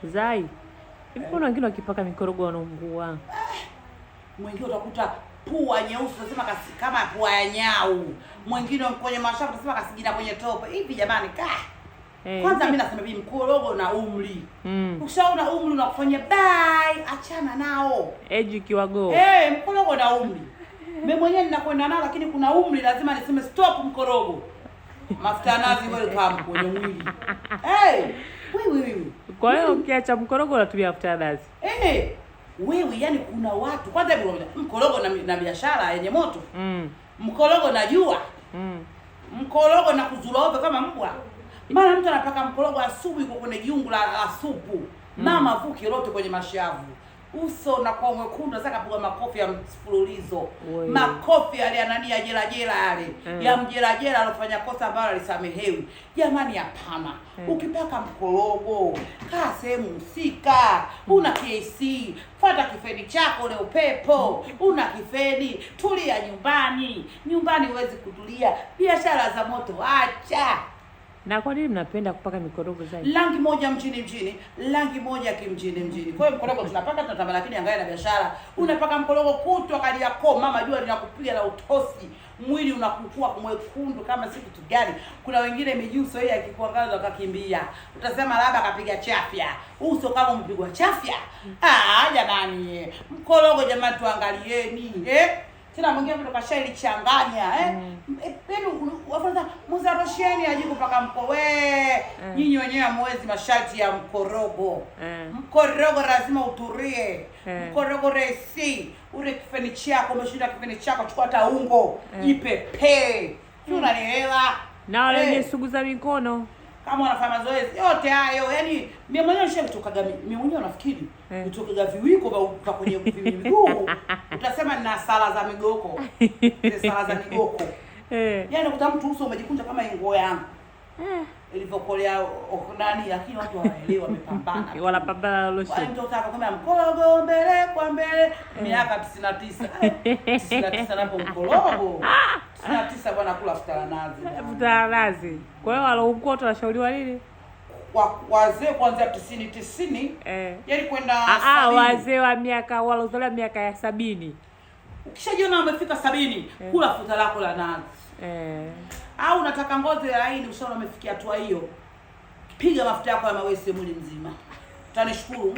Zai. Hivi kuna wengine wakipaka mikorogo wanaungua. Mwingine utakuta pua nyeusi unasema kama pua ya nyau. Mwingine kwenye mashavu unasema kasigina kwenye tope. Hivi jamani kwanza mimi nasema hivi, mkorogo na umri. Ukishaona umri unakufanya bye, achana nao. Age kiwago. Mkorogo na umri. Mimi mwenyewe ninakwenda nao, lakini kuna umri lazima niseme stop mkorogo. Mafuta nazi welcome kwenye mwili. Wewe. Kwa hiyo ukiacha mkorogo unatumia mafuta nazi. Wewe yani kuna watu kwanza mkorogo na biashara yenye moto. Mkorogo na jua. Mkorogo na kuzulova kama mbwa. Mara mtu anapaka mkorogo asubuhi kwa kwenye jungu la supu. Mama vuki lote kwenye mashavu. Uso na kwa mwekundu sasa kapiga makofi ya mfululizo. Makofi yale ya jela yale. Ya mjela alofanya kosa ambalo alisamehewi. Jamani hapana. Ukipaka mkorogo, kaa sehemu husika. Una KC, fuata kifeni chako ule upepo. Una kifeni, tulia nyumbani. Nyumbani huwezi kutulia. Biashara za moto acha. Na kwa nini mnapenda kupaka mikorogo zaidi? Rangi moja mjini, rangi moja kimjini. Kwa hiyo mkorogo tunapaka tunatamba, lakini angalia na biashara. Unapaka mkorogo kutwa kali yako, mama jua linakupiga na utosi. Mwili unakukua mwekundu kama si kitu gani. Kuna wengine mijuso hii akikuangaza akakimbia. Utasema labda akapiga chafya. Uso kama mpigwa chafya. Jamani. Mkorogo jamani tuangalieni. Tena mwingine mtu kashaili changanya wafanya muzarosheni aje kupaka nyinyi wenyewe hamwezi masharti ya mkorogo. Mkorogo lazima uturie. Mkorogo resi ule kifeni chako, umeshinda kifeni chako, chukua hata ungo ipepe. Unanielewa? Na wale wenye sugu za mikono kama wanafanya mazoezi yote hayo, yani mimi mwenyewe nishakutokaga, mimi mwenyewe nafikiri kutokaga viwiko vya kwenye miguu. Utasema nina sala za migoko. Sala za migoko. Yani kuta mtu uso umejikunja kama nguo yangu. Ilivyokolea nani, lakini watu hawaelewi, wamepambana. Wanapambana lotion. Wale mtu utaka kama mkorogo mbele kwa mbele miaka 99. 99 napo mkorogo. 99 bwana kula futa nazi. Futa nazi. Kwa hiyo walokuwa tunashauriwa nini? Wazee kuanzia 90 yani kwenda 70. Wazee wa miaka walozaliwa miaka ya 70. Ukishajiona umefika 70, kula futa lako la nazi. Au unataka ngozi laini, ushaona umefikia hatua hiyo, piga mafuta yako ya mawese mwili mzima. Utanishukuru.